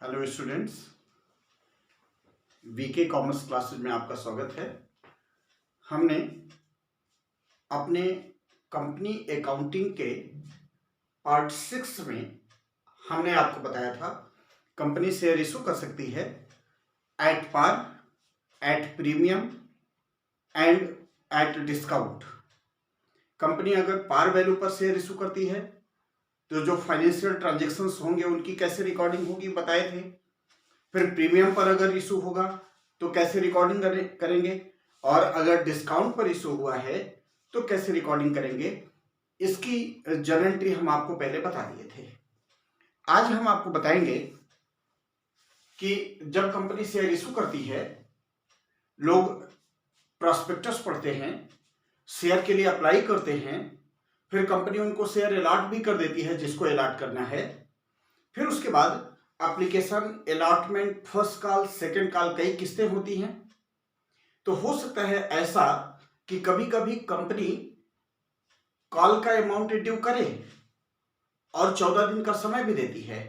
Hello students, VK commerce classes में आपका स्वागत है। हमने अपने कंपनी अकाउंटिंग के पार्ट 6 में हमने आपको बताया था कंपनी शेयर इशू कर सकती है at par, at premium and at discount. Company अगर पार वैल्यू पर शेयर इशू करती है तो जो फाइनेंशियल ट्रांजैक्शंस होंगे उनकी कैसे रिकॉर्डिंग होगी बताए थे। फिर प्रीमियम पर अगर इशू होगा तो कैसे रिकॉर्डिंग करेंगे, और अगर डिस्काउंट पर इशू हुआ है तो कैसे रिकॉर्डिंग करेंगे, इसकी जर्नल एंट्री हम आपको पहले बता दिए थे। आज हम आपको बताएंगे कि जब कंपनी शेयर इशू करती है, लोग प्रॉस्पेक्टस पढ़ते हैं, शेयर के लिए अप्लाई करते हैं, फिर कंपनी उनको शेयर अलॉट भी कर देती है जिसको अलॉट करना है। फिर उसके बाद application, allotment, first call, second call, कई किस्तें होती हैं। तो हो सकता है ऐसा कि कभी कभी कंपनी कॉल का अमाउंट ड्यू करे और 14 दिन का समय भी देती है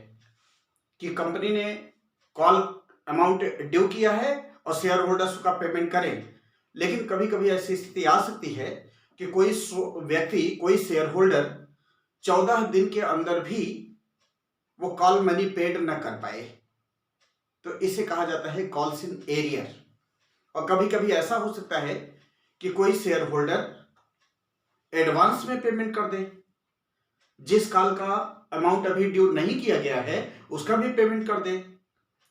कि कंपनी ने कॉल अमाउंट ड्यू किया है और शेयर होल्डर्स का पेमेंट करें। लेकिन कभी कभी ऐसी स्थिति आ सकती है कि कोई व्यक्ति, कोई शेयर होल्डर 14 दिन के अंदर भी वो कॉल मनी पेड न कर पाए, तो इसे कहा जाता है कॉल्स इन एरियर। और कभी कभी ऐसा हो सकता है कि कोई शेयर होल्डर एडवांस में पेमेंट कर दे, जिस कॉल का अमाउंट अभी ड्यू नहीं किया गया है उसका भी पेमेंट कर दे,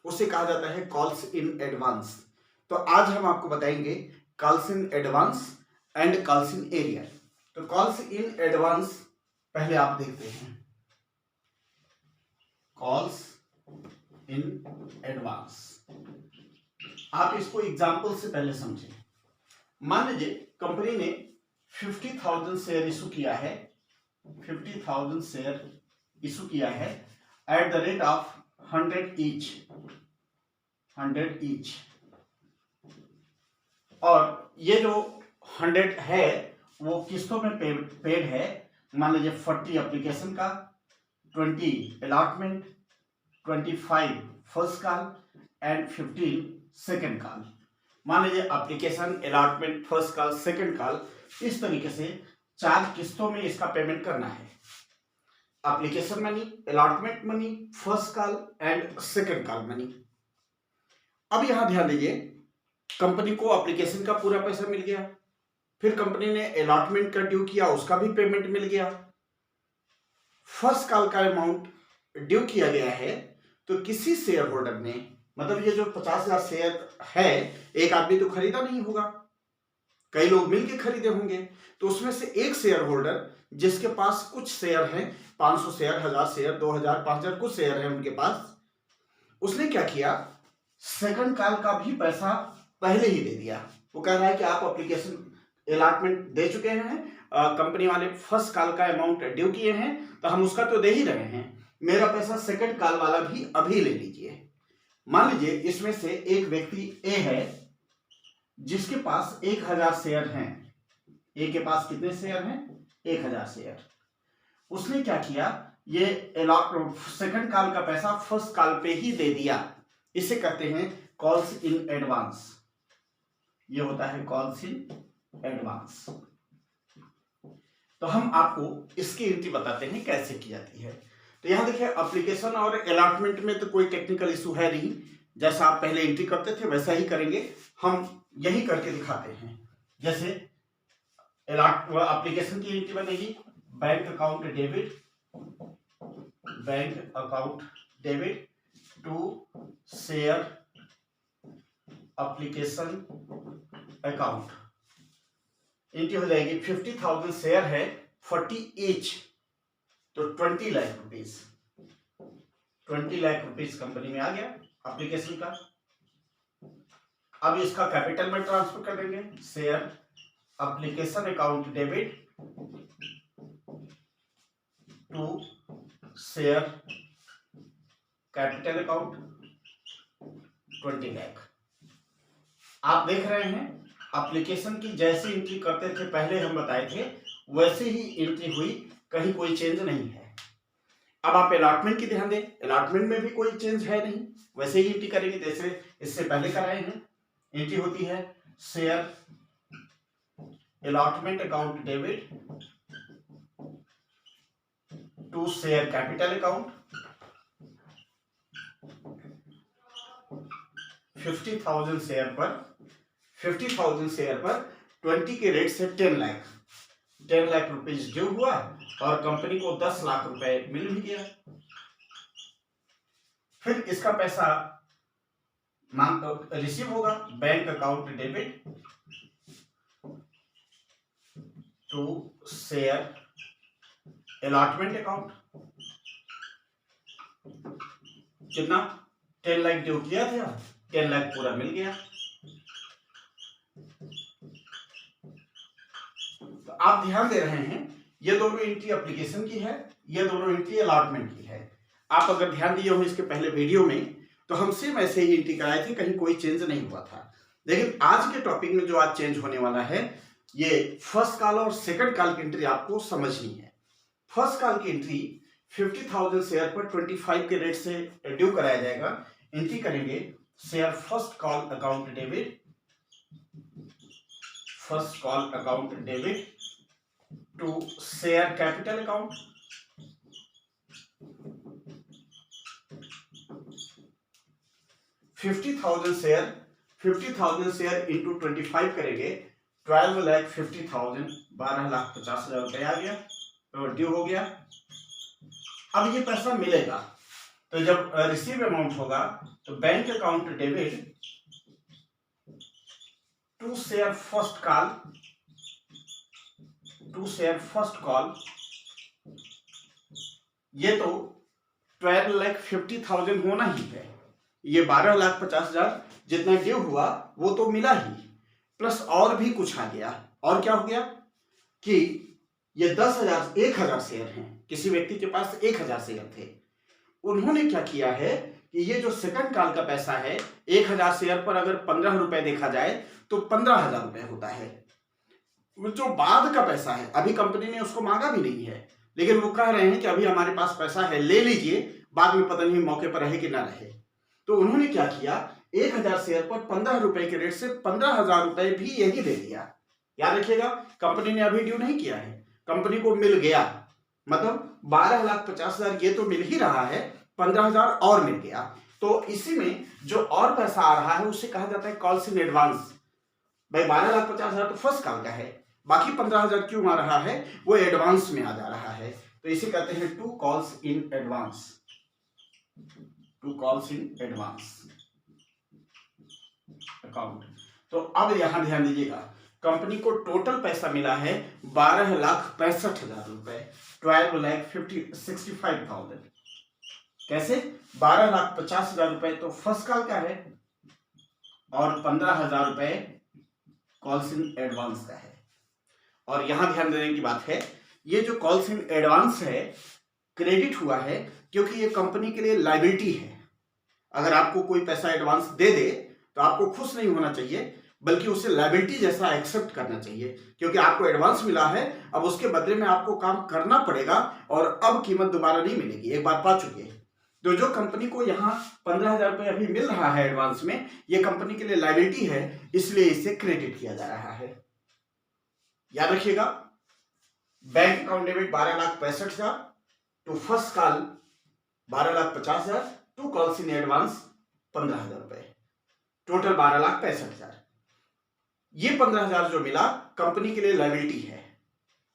उसे कहा जाता है कॉल्स इन एडवांस। तो आज हम आपको बताएंगे calls in advance and calls in arrear. तो कॉल्स इन एडवांस पहले आप देखते हैं, कॉल्स इन एडवांस। आप इसको एग्जाम्पल से पहले समझें। मान लीजिए कंपनी ने 50,000 शेयर इशू किया है, 50,000 शेयर इशू किया है at the rate of 100 each, 100 each. और ये जो 100 है वो किस्तों में पेड है। मान लीजिए 40 एप्लीकेशन का, 20 allotment, 25 first call and 15 second call. मान लीजिए application, allotment, first call, second call, इस तरीके से 4 किस्तों में इसका पेमेंट करना है। Application money, allotment money, first call and second call money. अब यहां ध्यान दीजिए, कंपनी को एप्लीकेशन का पूरा पैसा मिल गया, फिर कंपनी ने अलॉटमेंट का ड्यू किया, उसका भी पेमेंट मिल गया, फर्स्ट कॉल का अमाउंट ड्यू किया गया है। तो किसी शेयर होल्डर ने, मतलब ये जो 50,000 शेयर है, एक आदमी तो खरीदा नहीं होगा, कई लोग मिलकर खरीदे होंगे। तो उसमें से एक शेयर होल्डर जिसके पास कुछ शेयर हैं, 500 शेयर, 1000 शेयर, 2000, 5000 कुछ शेयर है उनके पास, उसने क्या किया, सेकंड कॉल का भी पैसा पहले ही दे दिया। वो कह रहा है कि आप एप्लीकेशन, अलॉटमेंट दे चुके हैं, कंपनी वाले फर्स्ट कॉल का अमाउंट ड्यू किए हैं तो हम उसका तो दे ही रहे हैं, मेरा पैसा सेकंड कॉल वाला भी अभी ले लीजिए। मान लीजिए इसमें से एक व्यक्ति ए है जिसके पास 1000 शेयर हैं। ए के पास कितने शेयर हैं? 1000 शेयर। उसने क्या किया, ये सेकंड कॉल का पैसा फर्स्ट कॉल पे ही दे दिया। इसे कहते हैं कॉल्स इन एडवांस। ये होता है कॉल्स इन एडवांस। तो हम आपको इसकी एंट्री बताते हैं कैसे की जाती है। तो यहां देखिए, एप्लीकेशन और अलॉटमेंट में तो कोई टेक्निकल इशू है नहीं, जैसा आप पहले एंट्री करते थे वैसा ही करेंगे। हम यही करके दिखाते हैं। जैसे एप्लीकेशन की एंट्री बनेगी, bank account debit, bank account debit to share application account. Entry हो जाएगी 50,000 शेयर है, 40 ईच, तो 20 lakh rupees, 20 lakh rupees company में आ गया एप्लीकेशन का। अब इसका कैपिटल में ट्रांसफर कर देंगे, share application account debit to share capital account 20 lakh. आप देख रहे हैं एप्लीकेशन की जैसी एंट्री करते थे पहले हम बताए थे, वैसे ही एंट्री हुई, कहीं कोई चेंज नहीं है। अब आप अलॉटमेंट की ध्यान दें, अलॉटमेंट में भी कोई चेंज है नहीं, वैसे ही एंट्री करेंगे जैसे इससे पहले कराए हैं। एंट्री होती है share allotment account debit to share capital account 50,000 share पर 20 के रेट से 10 लाख रुपीज ड्यू हुआ और कंपनी को 10 लाख रुपए मिल भी गया। फिर इसका पैसा रिसीव होगा bank account debit to share allotment account. कितना 10 लाख ड्यू किया था, 10 लाख पूरा मिल गया। तो आप ध्यान दे रहे हैं ये दोनों एंट्री एप्लीकेशन की है, ये दोनों एंट्री अलॉटमेंट की है। आप अगर ध्यान दिए हो इसके पहले वीडियो में तो हम सेम ऐसे ही एंट्री कराए थे, कहीं कोई चेंज नहीं हुआ था। लेकिन आज के टॉपिक में जो आज चेंज होने वाला है ये फर्स्ट कॉल और सेकंड कॉल की एंट्री आपको समझनी है। फर्स्ट कॉल की एंट्री 50,000 शेयर पर 25 के रेट से ड्यू कराया जाएगा। एंट्री करेंगे share first call account debit to share capital account 50,000 share into 25 करेंगे 12,50,000 12,50,000 रुपए आ गया, तो ड्यू हो गया। अब ये पैसा मिलेगा तो जब रिसीव अमाउंट होगा तो bank account debit to share first call ये तो 12,50,000 होना ही है। ये 12,50,000 जितना ड्यू हुआ वो तो मिला ही, प्लस और भी कुछ आ गया। और क्या हो गया कि ये 1,000 शेयर हैं, किसी व्यक्ति के पास 1,000 शेयर थे। उन्होंने क्या किया है कि ये जो सेकंड कॉल का पैसा है 1,000 शेयर पर अगर 15 रुपए देखा जाए तो 15,000 रुपए होता है। जो बाद का पैसा है अभी कंपनी ने उसको मांगा भी नहीं है, लेकिन वो कह रहे हैं कि अभी हमारे पास पैसा है ले लीजिए, बाद में पता नहीं मौके पर रहे कि ना रहे। तो उन्होंने क्या किया 1,000 शेयर पर 15 रुपए के रेट से 15,000 रुपए भी यही दे दिया। याद रखिएगा कंपनी ने अभी ड्यू नहीं किया है, कंपनी को मिल गया, मतलब 12,50,000 ये तो मिल ही रहा है, 15,000 और मिल गया। तो इसी में जो और पैसा आ रहा है उसे कहा जाता है कॉल्स इन एडवांस। भाई 12,50,000 तो फर्स्ट कॉल का है, बाकी 15,000 क्यों आ रहा है, वो एडवांस में आ जा रहा है। तो इसे कहते हैं to calls in advance account. तो अब यहां ध्यान दीजिएगा कंपनी को टोटल पैसा मिला है 12,65,000 रुपए, 12,65,000। कैसे 12,50,000 रुपए तो फर्स्ट कॉल का है और 15,000 रुपए कॉल्स इन एडवांस का है। और यहां ध्यान देने की बात है ये जो कॉल्स इन एडवांस है क्रेडिट हुआ है क्योंकि ये कंपनी के लिए लायबिलिटी है। अगर आपको कोई पैसा एडवांस दे दे तो आपको खुश नहीं होना चाहिए, बल्कि उसे लायबिलिटी जैसा एक्सेप्ट करना चाहिए, क्योंकि आपको एडवांस मिला है, अब उसके बदले में आपको काम करना पड़ेगा और अब कीमत दोबारा नहीं मिलेगी, एक बार पा चुके हैं। तो जो कंपनी को यहाँ 15,000 रुपए अभी मिल रहा है एडवांस में, ये कंपनी के लिए लायबिलिटी है, इसलिए इसे क्रेडिट किया जा रहा है। याद रखिएगा bank account debit 12,65,000 to first call 12,50,000 to calls in advance 15,000 रुपए, टोटल 12,65,000। ये 15,000 जो मिला कंपनी के लिए लायबिलिटी है।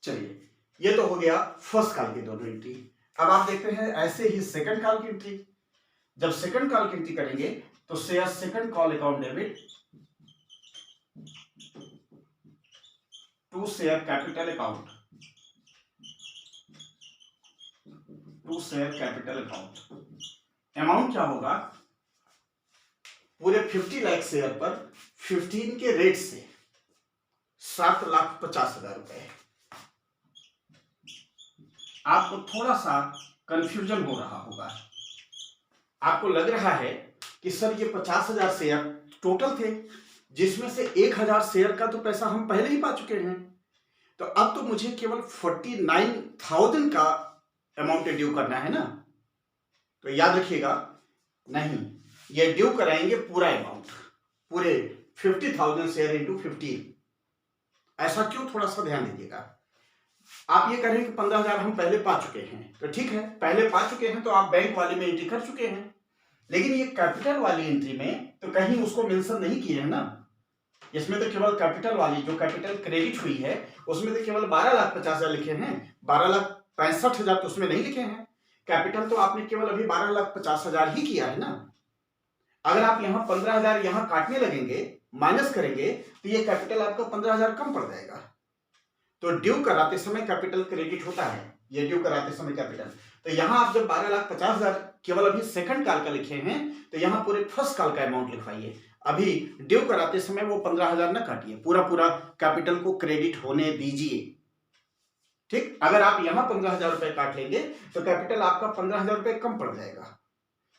चलिए ये तो हो गया फर्स्ट कॉल की दोनों एंट्री। अब आप देखते हैं ऐसे ही सेकंड कॉल की एंट्री। जब सेकंड कॉल की एंट्री करेंगे तो share second call account debit to share capital account amount क्या होगा, पूरे 50 लाख शेयर पर 15 के रेट से 7,50,000 रुपए। आपको थोड़ा सा कंफ्यूजन हो रहा होगा, आपको लग रहा है कि सर ये 50,000 शेयर टोटल थे, जिसमें से 1,000 शेयर का तो पैसा हम पहले ही पा चुके हैं, तो अब तो मुझे केवल 49,000 का अमाउंट ड्यू करना है ना। तो याद रखिएगा, नहीं, ये ड्यू कराएंगे पूरा अमाउंट, पूरे 50,000 शेयर इंटू 15। ऐसा क्यों, थोड़ा सा ध्यान दीजिएगा। आप ये कह रहे हैं कि 15,000 हम पहले पा चुके हैं, तो ठीक है, पहले पा चुके हैं तो आप बैंक वाले में एंट्री कर चुके हैं, लेकिन ये कैपिटल वाली एंट्री में तो कहीं उसको मेंशन नहीं किए हैं ना। इसमें तो केवल कैपिटल वाली, जो कैपिटल क्रेडिट हुई है उसमें तो केवल 12,50,000 लिखे हैं, 12,65,000 तो उसमें नहीं लिखे हैं। कैपिटल तो आपने केवल अभी 12,50,000 ही किया है ना। अगर आप यहाँ 15,000 यहाँ काटने लगेंगे, माइनस करेंगे, तो ये कैपिटल आपका 15,000 कम पड़ जाएगा। तो ड्यू कराते समय कैपिटल क्रेडिट होता है, ये ड्यू कराते समय कैपिटल। तो यहाँ आप जब 12,50,000 केवल अभी सेकंड काल का लिखे हैं, तो यहाँ पूरे फर्स्ट काल का अमाउंट लिखवाइए। अभी ड्यू कराते समय वो 15,000 ना काटिए, पूरा पूरा कैपिटल को क्रेडिट होने दीजिए। ठीक, अगर आप यहाँ 15,000 रुपए काट लेंगे तो कैपिटल आपका 15,000 रुपए कम पड़ जाएगा।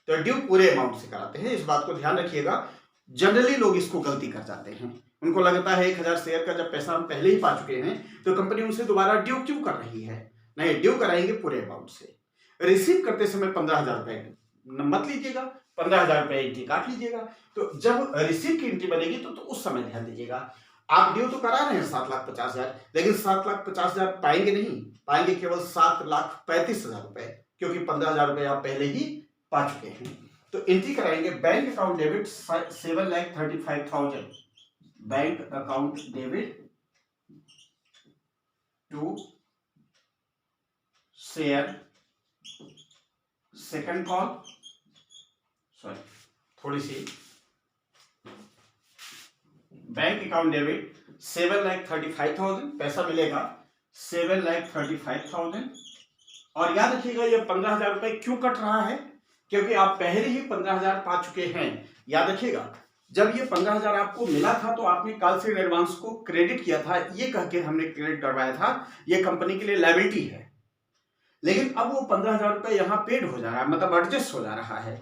तो ड्यू पूरे अमाउंट से कराते हैं, इस बात को ध्यान रखिएगा। जनरली लोग इसको गलती कर जाते हैं, उनको लगता है 1,000 शेयर का जब पैसा हम पहले ही पा चुके हैं तो कंपनी उनसे दोबारा ड्यू क्यों कर रही है। नहीं, ड्यू कराएंगे पूरे अमाउंट से। रिसीव करते समय 15,000 रुपए मत लीजिएगा, 15,000 रुपए एंट्री काट लीजिएगा। तो जब रिसीव की एंट्री बनेगी तो उस समय ध्यान दीजिएगा। आप ड्यू तो करा रहे हैं 7,50,000, लेकिन 7,50,000 पाएंगे नहीं, पाएंगे केवल 7,35,000 रुपए, क्योंकि 15,000 रुपए आप पहले ही पा चुके हैं। तो एंट्री कराएंगे bank account debit 7,35,000, bank account debit to share second call, sorry थोड़ी सी, बैंक अकाउंट डेबिट 7,35,000, पैसा मिलेगा 7,35,000। और याद रखिएगा ये 15,000 रुपए क्यों कट रहा है, क्योंकि आप पहले ही 15,000 पा चुके हैं। याद रखिएगा, जब ये 15,000 आपको मिला था तो आपने कॉल इन एडवांस को क्रेडिट किया था, ये कह के हमने क्रेडिट करवाया था, ये कंपनी के लिए लायबिलिटी है। लेकिन अब वो 15,000 रुपए यहाँ पेड हो जा रहा है, मतलब एडजस्ट हो जा रहा है।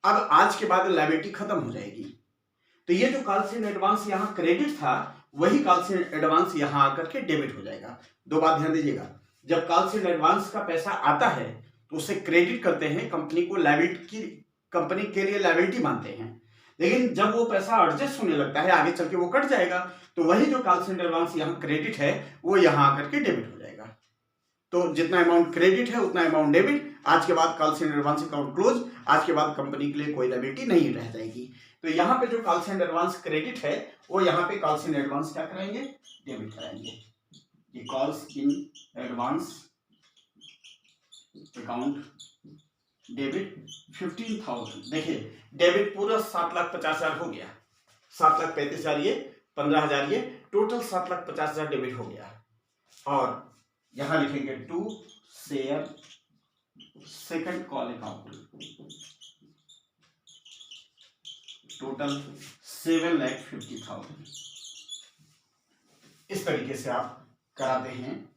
अब आज के बाद लायबिलिटी खत्म हो जाएगी। तो ये जो कॉल इन एडवांस यहाँ क्रेडिट था, वही कॉल इन एडवांस यहाँ आकर के डेबिट हो जाएगा। दो बात ध्यान दीजिएगा, जब कॉल इन एडवांस का पैसा आता है तो उसे क्रेडिट करते हैं, कंपनी को लायबिलिटी, कंपनी के लिए लायबिलिटी मानते हैं। लेकिन जब वो पैसा एडजस्ट होने लगता है, आगे चल के वो कट जाएगा, तो वही जो कॉल इन एडवांस यहाँ क्रेडिट है वो यहाँ आकर के डेबिट हो जाएगा। तो जितना अमाउंट क्रेडिट है उतना अमाउंट डेबिट। आज के बाद call in advance account close, आज के बाद कंपनी के लिए कोई लायबिलिटी नहीं रह जाएगी। तो यहाँ पे जो कॉल इन एडवांस क्रेडिट है वो यहाँ पे कॉल इन एडवांस क्या कराएंगे, डेबिट कराएंगे। ये calls in advance account debit 15,000, देखिए डेबिट पूरा 7,50,000 हो गया, 7,35,000 ये, 15,000 ये, टोटल 7,50,000 डेबिट हो गया। और यहां लिखेंगे to share second call account, total 7,50,000। इस तरीके से आप कराते हैं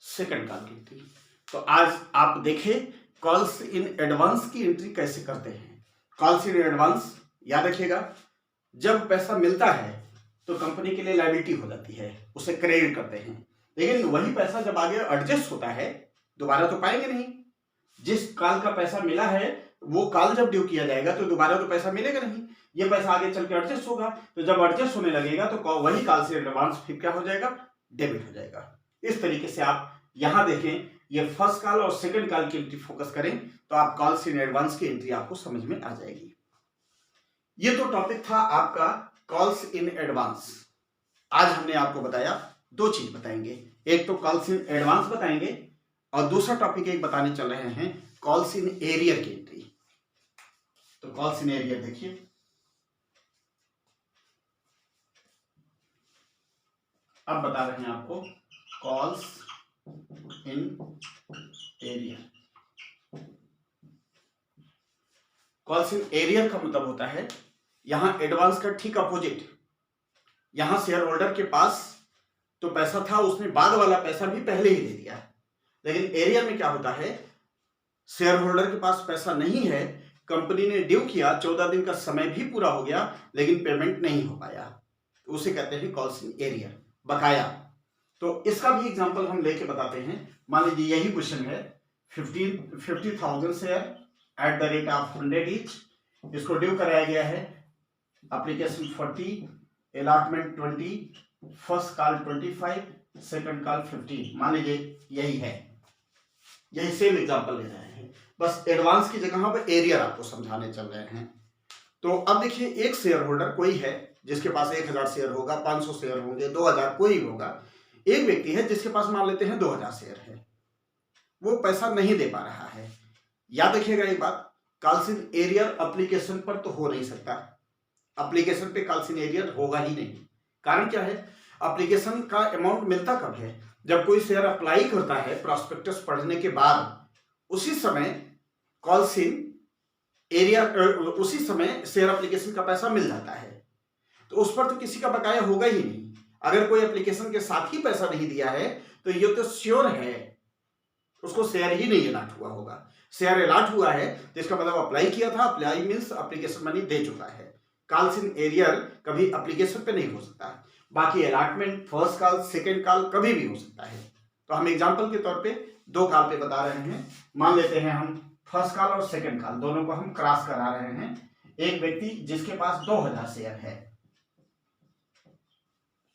सेकंड कॉल की एंट्री। तो आज आप देखें कॉल्स इन एडवांस की एंट्री कैसे करते हैं। कॉल्स इन एडवांस याद रखिएगा, जब पैसा मिलता है तो कंपनी के लिए लायबिलिटी हो जाती है, उसे क्रेडिट करते हैं। लेकिन वही पैसा जब आगे एडजस्ट होता है, दोबारा तो पाएंगे नहीं। जिस काल का पैसा मिला है वो काल जब ड्यू किया जाएगा तो दोबारा तो पैसा मिलेगा नहीं, ये पैसा आगे चल के एडजस्ट होगा। तो जब एडजस्ट होने लगेगा तो वही काल से एडवांस फिर क्या हो जाएगा, डेबिट हो जाएगा। इस तरीके से आप यहां देखें, ये फर्स्ट कॉल और सेकंड कॉल की एंट्री फोकस करें तो आप कॉल्स इन एडवांस की एंट्री आपको समझ में आ जाएगी। ये तो टॉपिक था आपका कॉल्स इन एडवांस। आज हमने आपको बताया, दो चीज बताएंगे, एक तो कॉल्स इन एडवांस बताएंगे और दूसरा टॉपिक एक बताने चल रहे हैं कॉल्स इन एरियर की एंट्री। तो कॉल्स इन एरियर देखिए, अब बता रहे हैं आपको calls in arrear. Calls in arrear का मतलब होता है यहां एडवांस का ठीक अपोजिट, यहां शेयर होल्डर के पास तो पैसा था, उसने बाद वाला पैसा भी पहले ही दे दिया। लेकिन एरियर में क्या होता है, शेयर होल्डर के पास पैसा नहीं है, कंपनी ने ड्यू किया, 14 दिन का समय भी पूरा हो गया लेकिन पेमेंट नहीं हो पाया, तो उसे कहते हैं कॉल्स इन एरियर, बकाया। तो इसका भी एग्जांपल हम लेके बताते हैं। मान लीजिए यही क्वेश्चन है, 50,000 शेयर 100 ईच। इसको ड्यू कराया गया है application 40, allotment 20, first call 25, second call 15। मान लीजिए यही है, यही सेम एग्जांपल ले रहे हैं, बस एडवांस की जगह पर एरियर आपको समझाने चल रहे हैं। तो अब देखिए, एक शेयर होल्डर कोई है जिसके पास 1000 शेयर होगा, 500 शेयर होंगे, 2000, कोई भी होगा। एक व्यक्ति है जिसके पास मान लेते हैं 2000 शेयर है, वो पैसा नहीं दे पा रहा है। याद रखिएगा एक बात, कॉल्स इन एरियर एप्लीकेशन पर तो हो नहीं सकता, एप्लीकेशन पे कॉल्स इन एरियर होगा ही नहीं। कारण क्या है, एप्लीकेशन का अमाउंट मिलता कब है, जब कोई शेयर अप्लाई करता है प्रॉस्पेक्टस पढ़ने के बाद, उसी समय कॉल्स इन एरिया, उसी समय शेयर एप्लीकेशन का पैसा मिल जाता है। तो उस पर तो किसी का बकाया होगा ही नहीं। अगर कोई एप्लीकेशन के साथ ही पैसा नहीं दिया है तो ये तो श्योर है उसको शेयर ही नहीं अलॉट हुआ होगा। शेयर अलॉट हुआ है तो इसका मतलब अप्लाई किया था, अप्लाई मींस एप्लीकेशन मनी दे चुका है। कॉल्स इन एरियर कभी एप्लीकेशन पे नहीं हो सकता, बाकी allotment, first call, second call कभी भी हो सकता है। तो हम एग्जाम्पल के तौर पे 2 कॉल पे बता रहे हैं। मान लेते हैं हम फर्स्ट कॉल और सेकेंड कॉल दोनों को हम क्रॉस करा रहे हैं। एक व्यक्ति जिसके पास 2000 शेयर है,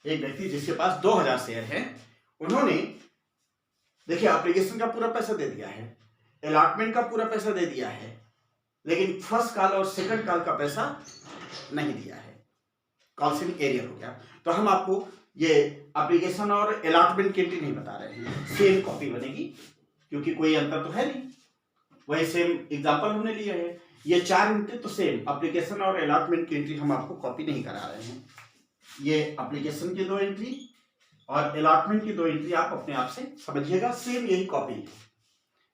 एक व्यक्ति जिसके पास 2000 शेयर है, उन्होंने देखिए एप्लीकेशन का पूरा पैसा दे दिया है, अलॉटमेंट का पूरा पैसा दे दिया है, लेकिन फर्स्ट कॉल और सेकंड कॉल का पैसा नहीं दिया है। कॉल्स इन एरियर हो गया। तो हम आपको ये एप्लीकेशन और अलॉटमेंट की एंट्री नहीं बता रहे हैं, सेम कॉपी बनेगी क्योंकि कोई अंतर तो है नहीं, वही सेम एग्जांपल हमने लिया है। ये 4 एंट्री तो सेम, एप्लीकेशन और अलॉटमेंट की एंट्री हम आपको कॉपी नहीं करा रहे हैं। ये एप्लीकेशन की 2 एंट्री और अलॉटमेंट की 2 एंट्री आप अपने आप से समझिएगा, सेम यही कॉपी है।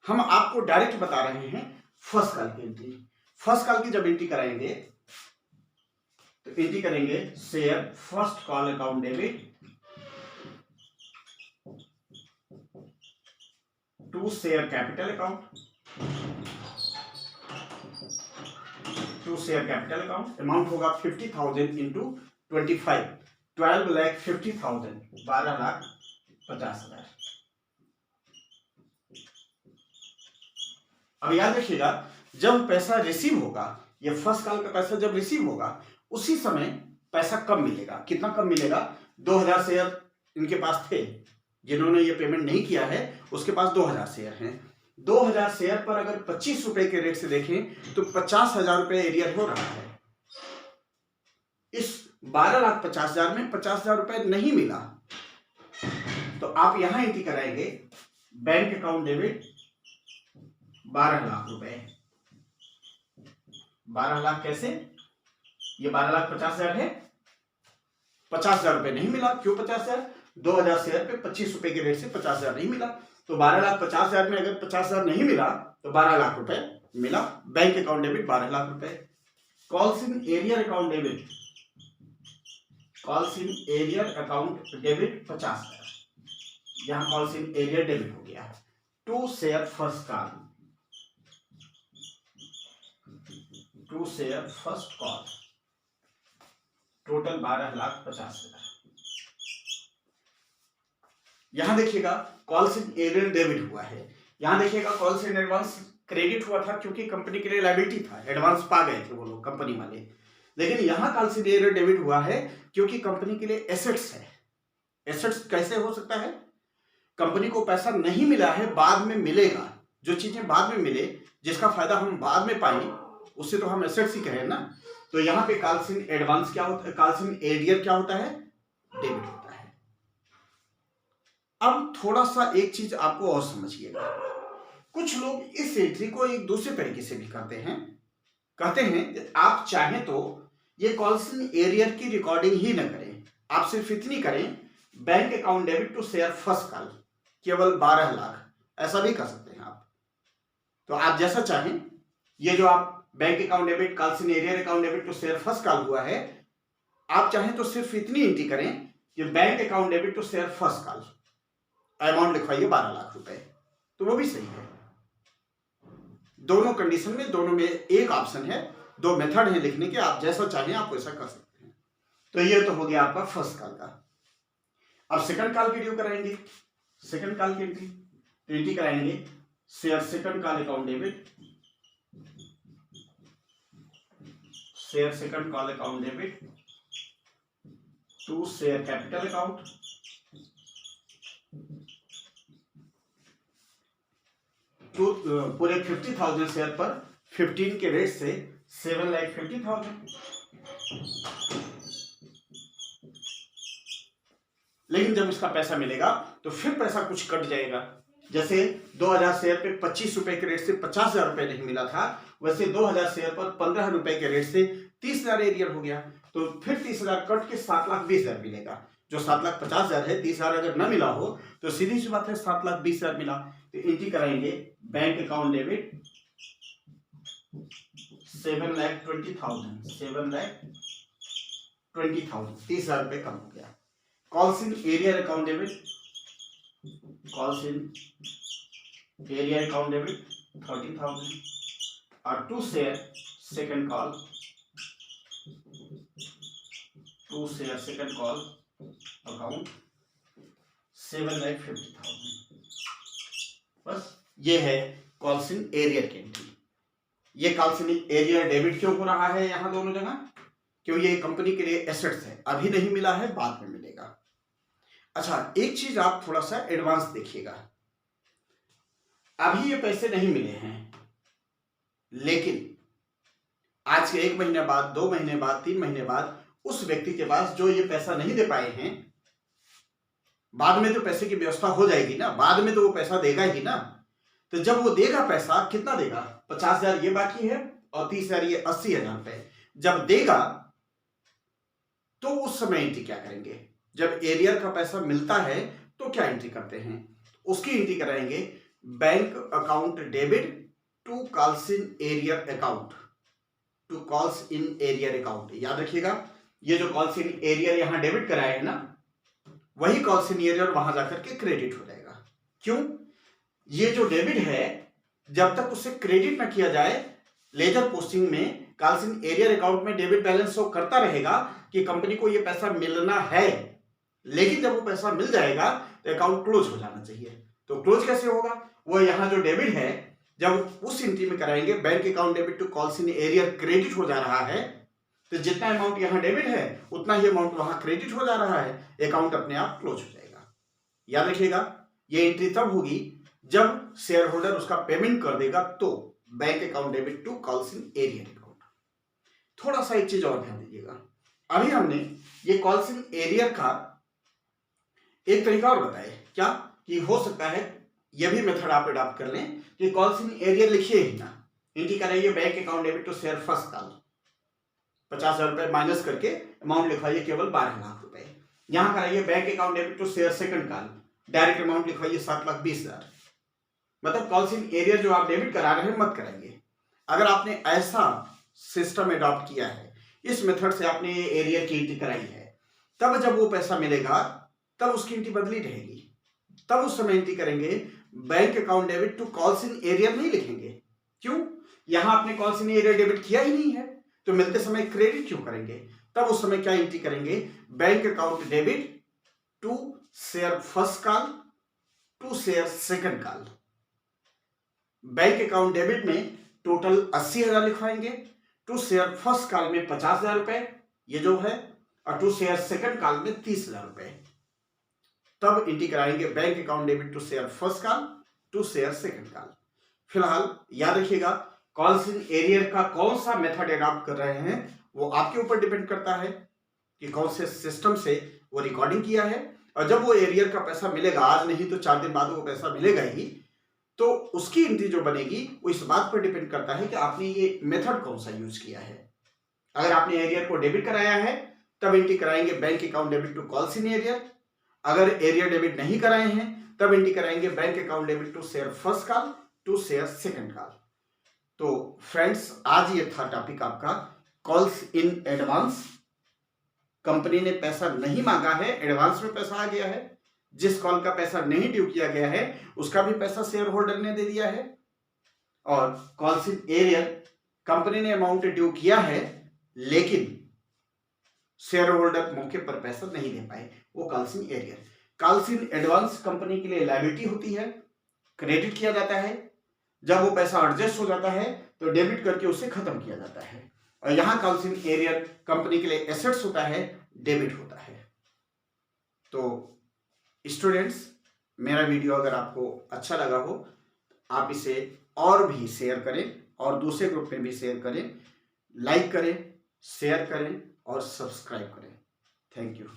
हम आपको डायरेक्ट बता रहे हैं फर्स्ट कॉल की एंट्री। फर्स्ट कॉल की जब एंट्री कराएंगे तो एंट्री करेंगे share first call account debit to share capital account, to share capital account. Amount होगा 50,000 इंटू 25, 12,50,000, 12,50,000। अब याद रखिएगा, जब पैसा रिसीव होगा, ये फर्स्ट कॉल का पैसा जब रिसीव होगा उसी समय पैसा कम मिलेगा। कितना कम मिलेगा? 2000 शेयर इनके पास थे, जिन्होंने ये पेमेंट नहीं किया है उसके पास 2000 शेयर हैं। 2000 शेयर पर अगर 25 रुपए के रेट से देखें तो 50,000 रुपए एरियर हो रहा है। इस 12,50,000 में 50,000 रुपए नहीं मिला तो आप यहां एंट्री कराएंगे बैंक अकाउंट डेबिट 12 लाख रुपए। 12 लाख कैसे? ये 12,50,000 है, 50,000 रुपए नहीं मिला। क्यों 50,000? 2000 शेयर पे 25 रुपए के रेट से 50,000 नहीं मिला, तो 12,50,000 में अगर 50,000 नहीं मिला तो 12 लाख रुपए मिला। बैंक अकाउंट डेबिट 12 लाख रुपए। Calls in arrear account debit, calls in arrear account debit 50,000, यहां कॉल्स इन एरियर डेबिट हो गया। To share first call, to share first call, total 12,50,000। यहां देखिएगा कॉल्स इन एरियर डेबिट हुआ है, यहां देखिएगा कॉल्स इन एडवांस क्रेडिट हुआ था क्योंकि कंपनी के लिए लायबिलिटी था, एडवांस पा गए थे वो लोग कंपनी वाले। लेकिन यहां कॉल्स इन एरियर डेबिट हुआ है क्योंकि कंपनी के लिए एसेट्स है। एसेट्स कैसे हो सकता है? कंपनी को पैसा नहीं मिला है, बाद में मिलेगा। जो चीजें बाद में मिले, जिसका फायदा हम बाद में पाए, उससे तो हम एसेट्स ही कहें ना। तो यहाँ पे कॉल्स इन एडवांस क्या होता है, कॉल्स इन एरियर क्या होता है? डेबिट होता है। अब थोड़ा सा एक चीज आपको और समझिएगा, कुछ लोग इस एंट्री को एक दूसरे तरीके से भी करते हैं। कहते हैं आप चाहें तो ये कॉल्स इन एरियर की रिकॉर्डिंग ही न करें, आप सिर्फ इतनी करें bank account debit to share first call केवल 12 लाख, ऐसा भी कर सकते हैं आप। तो आप जैसा चाहें, ये जो आप bank account debit calls in arrear account debit to share first call हुआ है, आप चाहें तो सिर्फ इतनी एंट्री करें कि bank account debit to share first call, amount लिखवाइए 12 लाख रुपए, तो वो भी सही है। दोनों कंडीशन में, दोनों में एक ऑप्शन है, 2 मेथड है लिखने के, आप जैसा चाहें आप वैसा कर सकते हैं। तो ये तो हो गया आपका फर्स्ट कॉल का। अब सेकंड कॉल की ड्यू कराएंगे, सेकंड कॉल की एंट्री, तो एंट्री कराएंगे share second call account debit share second call account debit to share capital account to पूरे 50,000 शेयर पर 15 के रेट से 7,50,000। लेकिन जब इसका पैसा मिलेगा तो फिर पैसा कुछ कट जाएगा। जैसे 2000 शेयर पे 25 रुपए के रेट से 50,000 रुपए नहीं मिला था, वैसे 2000 शेयर पर 15 रुपए के रेट से 30,000 एरियर हो गया। तो फिर 30,000 कट के 7,20,000 मिलेगा। जो 7,50,000 है, 30,000 अगर न मिला हो तो सीधी सी बात है 7,20,000 मिला। तो एंट्री कराएंगे बैंक अकाउंट डेबिट 7,20,000 30,000 रुपए कम हो गया। Calls in arrear account debit 30,000 और to share second call account 7,50,000। बस ये है कॉल्स इन एरियर की एंट्री। ये कॉल्स इन एरियर डेबिट क्यों हो रहा है यहां दोनों जगह? क्यों ये कंपनी के लिए एसेट्स है, अभी नहीं मिला है, बाद में मिलेगा। अच्छा, एक चीज आप थोड़ा सा एडवांस देखिएगा। अभी ये पैसे नहीं मिले हैं, लेकिन आज के 1 महीने बाद, 2 महीने बाद, 3 महीने बाद उस व्यक्ति के पास जो ये पैसा नहीं दे पाए हैं, बाद में तो पैसे की व्यवस्था हो जाएगी ना, बाद में तो वो पैसा देगा ही ना। तो जब वो देगा पैसा, कितना देगा? 50,000 ये बाकी है और 30,000 ये 80,000 रुपए जब देगा तो उस समय एंट्री क्या करेंगे? जब एरियर का पैसा मिलता है तो क्या एंट्री करते हैं? उसकी एंट्री कराएंगे bank account debit to calls in arrear account. याद रखिएगा, ये जो कॉल्स इन एरियर यहां डेबिट कराए है ना, वही कॉल्स इन एरियर वहां जाकर के क्रेडिट हो जाएगा। क्यों? ये जो डेबिट है, जब तक उसे क्रेडिट ना किया जाए, लेजर पोस्टिंग में कॉल्स इन एरियर अकाउंट में डेबिट बैलेंस शो करता रहेगा कि कंपनी को ये पैसा मिलना है। लेकिन जब वो पैसा मिल जाएगा तो अकाउंट क्लोज हो जाना चाहिए। तो क्लोज कैसे होगा? वो यहां जो डेबिट है, जब उस एंट्री में कराएंगे bank account debit to calls in arrear credit हो जा रहा है, तो जितना अमाउंट यहां डेबिट है उतना ही अमाउंट वहां क्रेडिट हो जा रहा है, अकाउंट अपने आप क्लोज हो जाएगा। याद रखिएगा, ये एंट्री तब होगी जब शेयर होल्डर उसका पेमेंट कर देगा, तो bank account debit to calls in arrear account. थोड़ा सा एक चीज और ध्यान दीजिएगा। अभी हमने ये कॉल्स इन एरियर का एक तरीका और बताया, क्या कि हो सकता है ये भी मेथड आप अडॉप्ट कर लें कि कॉल्स इन एरियर लिखिए ही ना, एंट्री कराइए bank account debit to share first call, 50,000 रुपए माइनस करके अमाउंट लिखवाइए केवल 12 लाख रुपए। यहां कराइए bank account debit to share second call, direct amount लिखवाइए 7,20,000। मतलब कॉल्स इन एरियर जो आप डेबिट करा रहे हैं मत कराइए। अगर आपने ऐसा सिस्टम अडॉप्ट किया है, इस मेथड से आपने ये एरियर की एंट्री कराई है, तब जब वो पैसा मिलेगा तब उसकी एंट्री बदली रहेगी। तब उस समय एंट्री करेंगे bank account debit to calls in arrear नहीं लिखेंगे। क्यों? यहां आपने कॉल्स इन एरियर डेबिट किया ही नहीं है, तो मिलते समय क्रेडिट क्यों करेंगे? तब उस समय क्या एंट्री करेंगे? Bank account debit to share first call to share second call. Bank account debit में टोटल 80,000 लिखवाएंगे, टू शेयर फर्स्ट कॉल में 50,000 रुपए ये जो है, और टू शेयर सेकंड कॉल में 30,000 रुपए। तब एंट्री कराएंगे bank account debit to share first call to share second call. फिलहाल याद रखिएगा, कॉल्स इन एरियर का कौन सा मेथड अडॉप्ट कर रहे हैं वो आपके ऊपर डिपेंड करता है कि कौन से सिस्टम से वो रिकॉर्डिंग किया है। और जब वो एरियर का पैसा मिलेगा, आज नहीं तो 4 दिन बाद वो पैसा मिलेगा ही, तो उसकी एंट्री जो बनेगी वो इस बात पर डिपेंड करता है कि आपने ये मेथड कौन सा यूज किया है। अगर आपने एरियर को डेबिट कराया है तब एंट्री कराएंगे bank account debit to calls in arrear. अगर एरियर डेबिट नहीं कराए हैं तब एंट्री कराएंगे bank account debit to share first call to share second call. तो फ्रेंड्स, आज ये था टॉपिक आपका कॉल्स इन एडवांस। कंपनी ने पैसा नहीं मांगा है, एडवांस में पैसा आ गया है। जिस कॉल का पैसा नहीं ड्यू किया गया है उसका भी पैसा शेयर होल्डर ने दे दिया है। और कॉल्स इन एरियर, कंपनी ने अमाउंट ड्यू किया है लेकिन शेयर होल्डर मौके पर पैसा नहीं दे पाए, वो calls in arrear. Calls in advance company के लिए लायबिलिटी होती है, क्रेडिट किया जाता है। जब वो पैसा एडजस्ट हो जाता है तो डेबिट करके उसे खत्म किया जाता है। और यहाँ काउंसिल एरियर कंपनी के लिए एसेट्स होता है, डेबिट होता है। तो स्टूडेंट्स, मेरा वीडियो अगर आपको अच्छा लगा हो, आप इसे और भी शेयर करें और दूसरे ग्रुप में भी शेयर करें, लाइक करें, शेयर करें और सब्सक्राइब करें। Thank you.